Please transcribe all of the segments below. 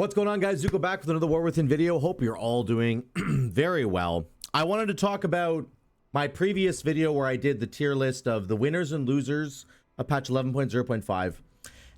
What's going on, guys? Zuko back with another War Within video. Hope you're all doing very well. I wanted to talk about my previous video where I did the tier list of the winners and losers of patch 11.0.5,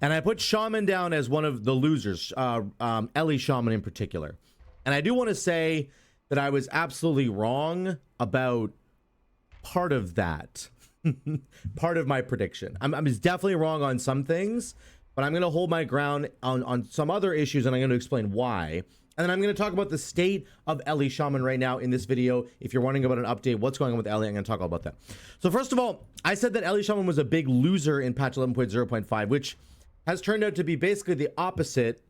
and I put Shaman down as one of the losers, Ellie Shaman in particular. And I do want to say that I was absolutely wrong about part of that, part of my prediction. I'm definitely wrong on some things, but I'm going to hold my ground on some other issues, and I'm going to explain why. And then I'm going to talk about the state of Ellie Shaman right now in this video. If you're wondering about an update, what's going on with Ellie, I'm going to talk all about that. So first of all, I said that Ellie Shaman was a big loser in patch 11.0.5, which has turned out to be basically the opposite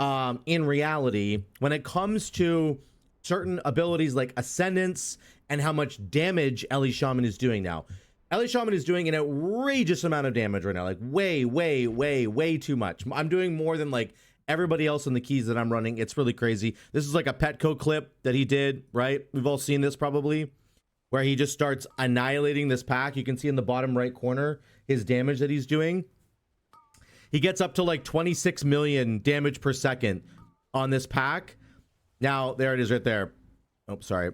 in reality when it comes to certain abilities like Ascendance and how much damage Ellie Shaman is doing now. Ellie Shaman is doing an outrageous amount of damage right now, like way too much. I'm doing more than like everybody else in the keys that I'm running. It's really crazy. This is like a Petco clip that he did, right? We've all seen this probably, where he just starts annihilating this pack. You can see in the bottom right corner his damage that he's doing. He gets up to like 26 million damage per second on this pack. Now, there it is right there. Oh, sorry.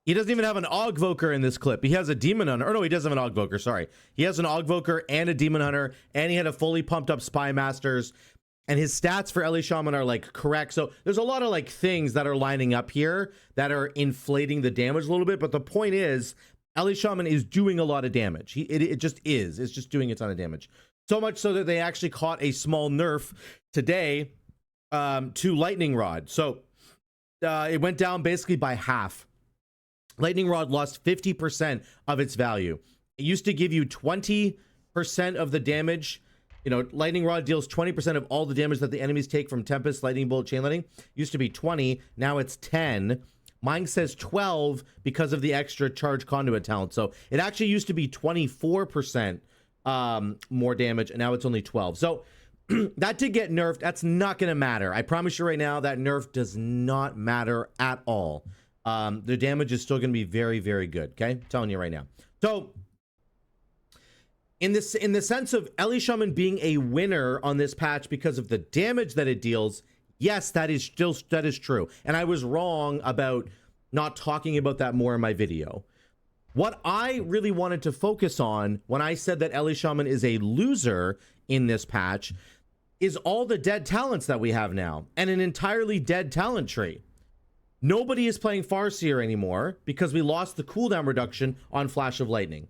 He doesn't even have an Augvoker in this clip. He has a Demon Hunter. Or no, he doesn't have an Augvoker, sorry. He has an Augvoker and a Demon Hunter, and he had a fully pumped up Spy Masters. And his stats for Ellie Shaman are like correct. So there's a lot of like things that are lining up here that are inflating the damage a little bit. But the point is, Ellie Shaman is doing a lot of damage. It just is. It's just doing a ton of damage. So much so that they actually caught a small nerf today to Lightning Rod. So it went down basically by half. Lightning Rod lost 50% of its value. It used to give you 20% of the damage. You know, Lightning Rod deals 20% of all the damage that the enemies take from Tempest, Lightning Bolt, Chain Lightning. Used to be 20, now it's 10. Mine says 12 because of the extra Charge Conduit talent. So it actually used to be 24% more damage, and now it's only 12. So that did get nerfed. That's not going to matter. I promise you right now, that nerf does not matter at all. The damage is still going to be very good. Okay, I'm telling you right now. So in the sense of Ellie Shaman being a winner on this patch because of the damage that it deals, yes, that is true. And I was wrong about not talking about that more in my video. What I really wanted to focus on when I said that Ellie Shaman is a loser in this patch is all the dead talents that we have now, and an entirely dead talent tree. Nobody is playing Farseer anymore because we lost the cooldown reduction on Flash of Lightning.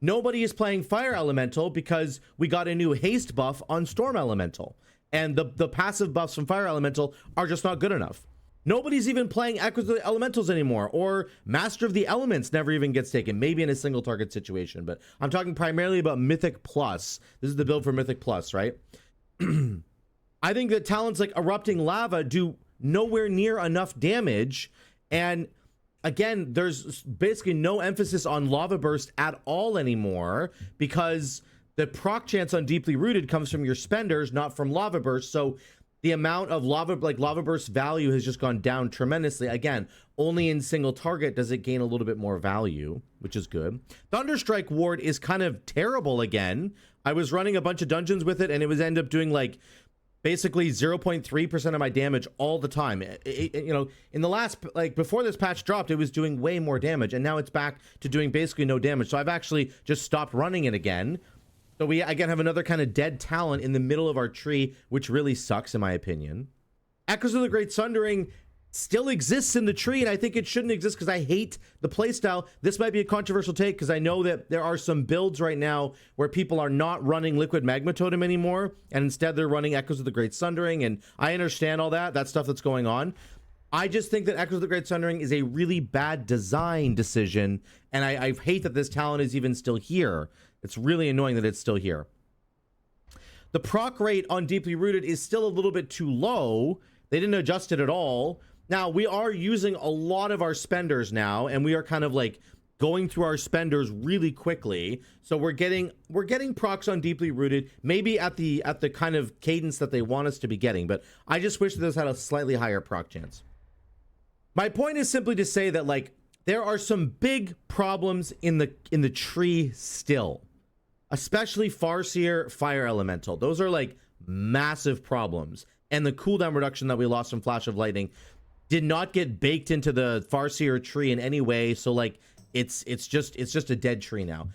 Nobody is playing Fire Elemental because we got a new haste buff on Storm Elemental. And the passive buffs from Fire Elemental are just not good enough. Nobody's even playing Echoes of the Elementals anymore, or Master of the Elements never even gets taken, maybe in a single target situation. But I'm talking primarily about Mythic Plus. This is the build for Mythic Plus, right? I think that talents like Erupting Lava do nowhere near enough damage, and again, there's basically no emphasis on Lava Burst at all anymore because the proc chance on Deeply Rooted comes from your spenders, not from Lava Burst. So the amount of Lava Burst value has just gone down tremendously. Again, only in single target does it gain a little bit more value, which is good. Thunderstrike Ward is kind of terrible again. I was running a bunch of dungeons with it, and it was end up doing like basically 0.3% of my damage all the time. You know, in the last, like before this patch dropped, it was doing way more damage, and now it's back to doing basically no damage. So I've actually just stopped running it again. So we again have another kind of dead talent in the middle of our tree, which really sucks in my opinion. Echoes of the Great Sundering still exists in the tree, and I think it shouldn't exist because I hate the playstyle. This might be a controversial take because I know that there are some builds right now where people are not running Liquid Magma Totem anymore, and instead they're running Echoes of the Great Sundering, and I understand all that stuff that's going on. I just think that Echoes of the Great Sundering is a really bad design decision, and I hate that this talent is even still here. It's really annoying that it's still here. The proc rate on Deeply Rooted is still a little bit too low. They didn't adjust it at all. Now, we are using a lot of our spenders now, and we are kind of like going through our spenders really quickly. So we're getting procs on Deeply Rooted, maybe at the kind of cadence that they want us to be getting, but I just wish that this had a slightly higher proc chance. My point is simply to say that like there are some big problems in the tree still, especially Farseer, Fire Elemental. Those are like massive problems. and the cooldown reduction that we lost from Flash of Lightning did not get baked into the Farseer tree in any way. So like it's just a dead tree now.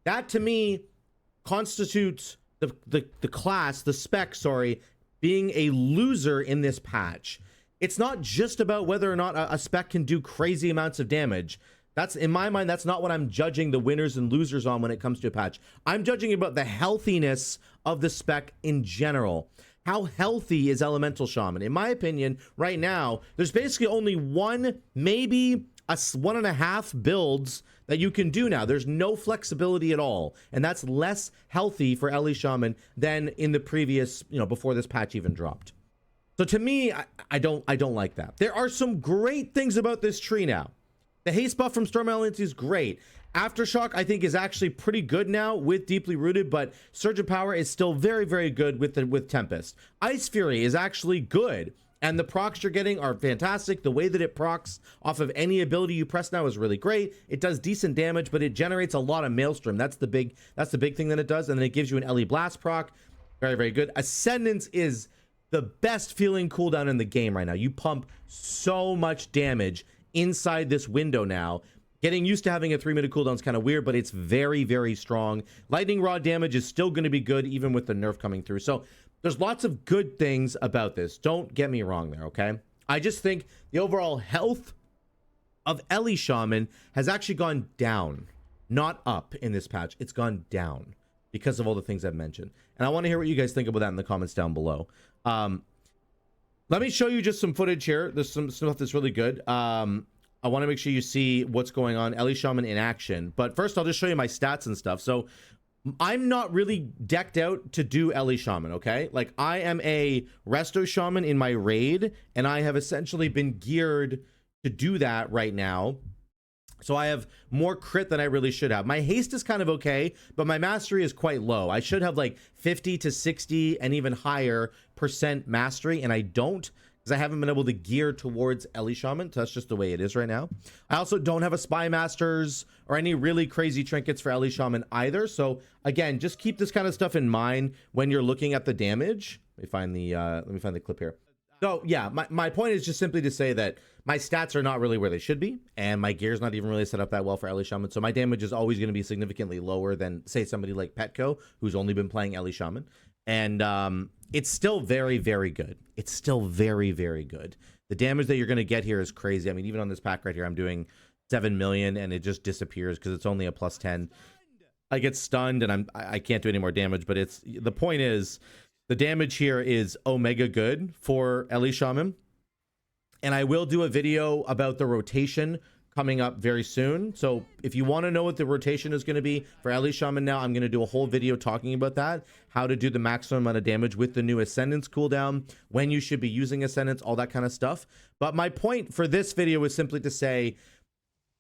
That to me constitutes the class, the spec, sorry, being a loser in this patch. It's not just about whether or not a spec can do crazy amounts of damage. That's, in my mind, that's not what I'm judging the winners and losers on when it comes to a patch. I'm judging about the healthiness of the spec in general. How healthy is Elemental Shaman? In my opinion, right now, there's basically only one, maybe a 1.5 builds that you can do now. There's no flexibility at all. And that's less healthy for Ellie Shaman than in the previous, you know, before this patch even dropped. So to me, I don't like that. There are some great things about this tree now. The haste buff from Storm Elements is great. Aftershock, I think, is actually pretty good now with Deeply Rooted, but Surge of Power is still very, very good with Tempest. Ice Fury is actually good, and the procs you're getting are fantastic. The way that it procs off of any ability you press now is really great. It does decent damage, but it generates a lot of Maelstrom. That's the big thing that it does, and then it gives you an Ellie Blast proc. Very, very good. Ascendance is the best feeling cooldown in the game right now. You pump so much damage inside this window now. Getting used to having a 3-minute cooldown is kind of weird, but it's very, very strong. Lightning Rod damage is still going to be good even with the nerf coming through. So there's lots of good things about this. Don't get me wrong there, okay? I just think the overall health of Ellie Shaman has actually gone down, not up in this patch. It's gone down because of all the things I've mentioned. And I want to hear what you guys think about that in the comments down below. Let me show you just some footage here. There's some stuff that's really good. I want to make sure you see what's going on. Ellie Shaman in action. But first, I'll just show you my stats and stuff. So I'm not really decked out to do Ellie Shaman, okay? Like, I am a Resto Shaman in my raid, and I have essentially been geared to do that right now. So I have more crit than I really should have. My haste is kind of okay, but my mastery is quite low. I should have like 50 to 60 and even higher % mastery, and I don't, because I haven't been able to gear towards Ellie Shaman. So that's just the way it is right now. I also don't have a Spy Masters or any really crazy trinkets for Ellie Shaman either. So again, just keep this kind of stuff in mind when you're looking at the damage. Let me find the clip here. So yeah, my point is just simply to say that my stats are not really where they should be, and my gear is not even really set up that well for Ellie Shaman. So my damage is always going to be significantly lower than, say, somebody like Petco, who's only been playing Ellie Shaman. And it's still very, very good. It's still very, very good. The damage that you're going to get here is crazy. I mean, even on this pack right here, I'm doing 7 million, and it just disappears because it's only a +10. I get stunned, and I can't do any more damage. But the point is, the damage here is omega good for Ellie Shaman. And I will do a video about the rotation coming up very soon. So if you want to know what the rotation is going to be for Ellie Shaman now, I'm going to do a whole video talking about that, how to do the maximum amount of damage with the new Ascendance cooldown, when you should be using Ascendance, all that kind of stuff. But my point for this video is simply to say,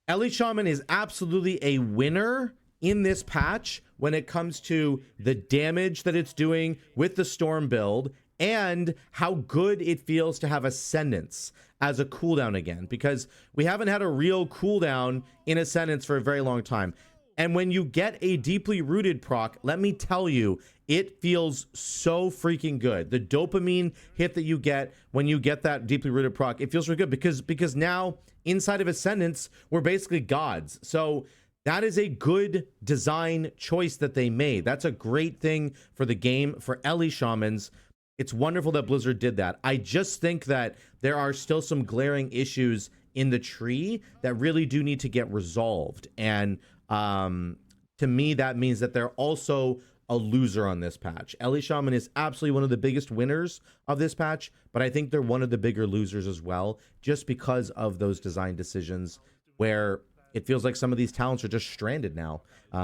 Ellie Shaman is absolutely a winner in this patch when it comes to the damage that it's doing with the Storm build and how good it feels to have Ascendance as a cooldown again, because we haven't had a real cooldown in Ascendance for a very long time. And when you get a Deeply Rooted proc, let me tell you, it feels so freaking good. The dopamine hit that you get when you get that Deeply Rooted proc, it feels really good because now inside of Ascendance, we're basically gods. So that is a good design choice that they made. That's a great thing for the game, for Ellie Shamans. It's wonderful that Blizzard did that. I just think that there are still some glaring issues in the tree that really do need to get resolved. And to me, that means that they're also a loser on this patch. Ellie Shaman is absolutely one of the biggest winners of this patch, but I think they're one of the bigger losers as well, just because of those design decisions where it feels like some of these talents are just stranded now.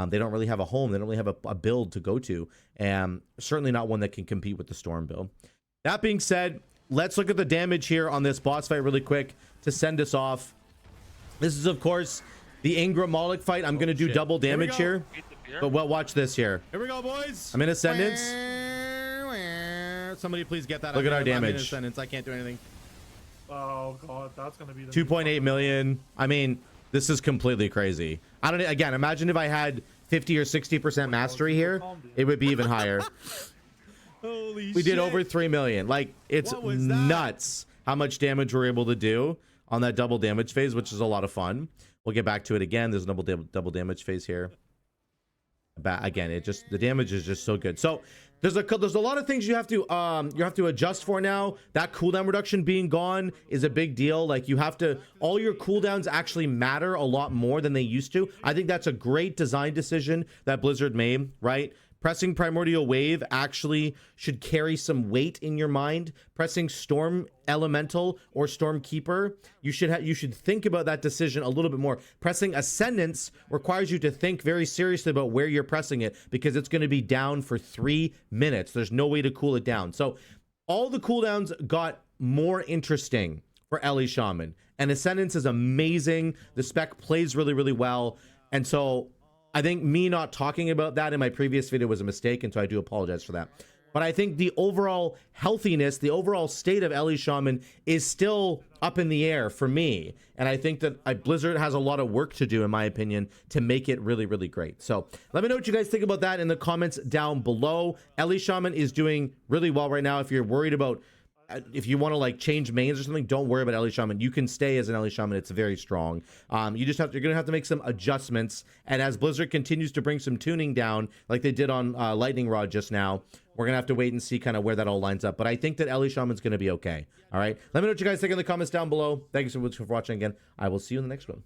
They don't really have a home. They don't really have a build to go to, and certainly not one that can compete with the Storm build. That being said, let's look at the damage here on this boss fight really quick to send us off. This is, of course, the Ingram Moloch fight. I'm going to do double damage here. But well, watch this here. Here we go, boys. I'm in Ascendance. Somebody please get that. Look at our damage. I'm in Ascendance. I can't do anything. Oh god, that's gonna be the 2.8 million. I mean, this is completely crazy. I don't. Again, imagine if I had 50 or 60% mastery here, it would be even higher. Holy we shit. did over 3 million. Like, it's What was that? nuts how much damage we're able to do on that double damage phase, which is a lot of fun. We'll get back to it again. There's a double damage phase here. Again, the damage is just so good. So there's a lot of things you have to adjust for now. That cooldown reduction being gone is a big deal. Like, you have to, all your cooldowns actually matter a lot more than they used to. I think that's a great design decision that Blizzard made, right? Pressing Primordial Wave actually should carry some weight in your mind. Pressing Storm Elemental or Storm Keeper, you should think about that decision a little bit more. Pressing Ascendance requires you to think very seriously about where you're pressing it, because it's going to be down for 3 minutes. There's no way to cool it down. So all the cooldowns got more interesting for Ellie Shaman, and Ascendance is amazing. The spec plays really, really well, and so I think me not talking about that in my previous video was a mistake, and so I do apologize for that. But I think the overall healthiness, the overall state of Ellie Shaman is still up in the air for me. And I think that Blizzard has a lot of work to do, in my opinion, to make it really, really great. So let me know what you guys think about that in the comments down below. Ellie Shaman is doing really well right now. If you're worried about, if you want to like change mains or something, don't worry about Ellie Shaman. You can stay as an Ellie Shaman. It's very strong. You're gonna have to make some adjustments. And as Blizzard continues to bring some tuning down, like they did on Lightning Rod just now, we're gonna have to wait and see kind of where that all lines up. But I think that Ellie Shaman's gonna be okay. All right. Let me know what you guys think in the comments down below. Thank you so much for watching again. I will see you in the next one.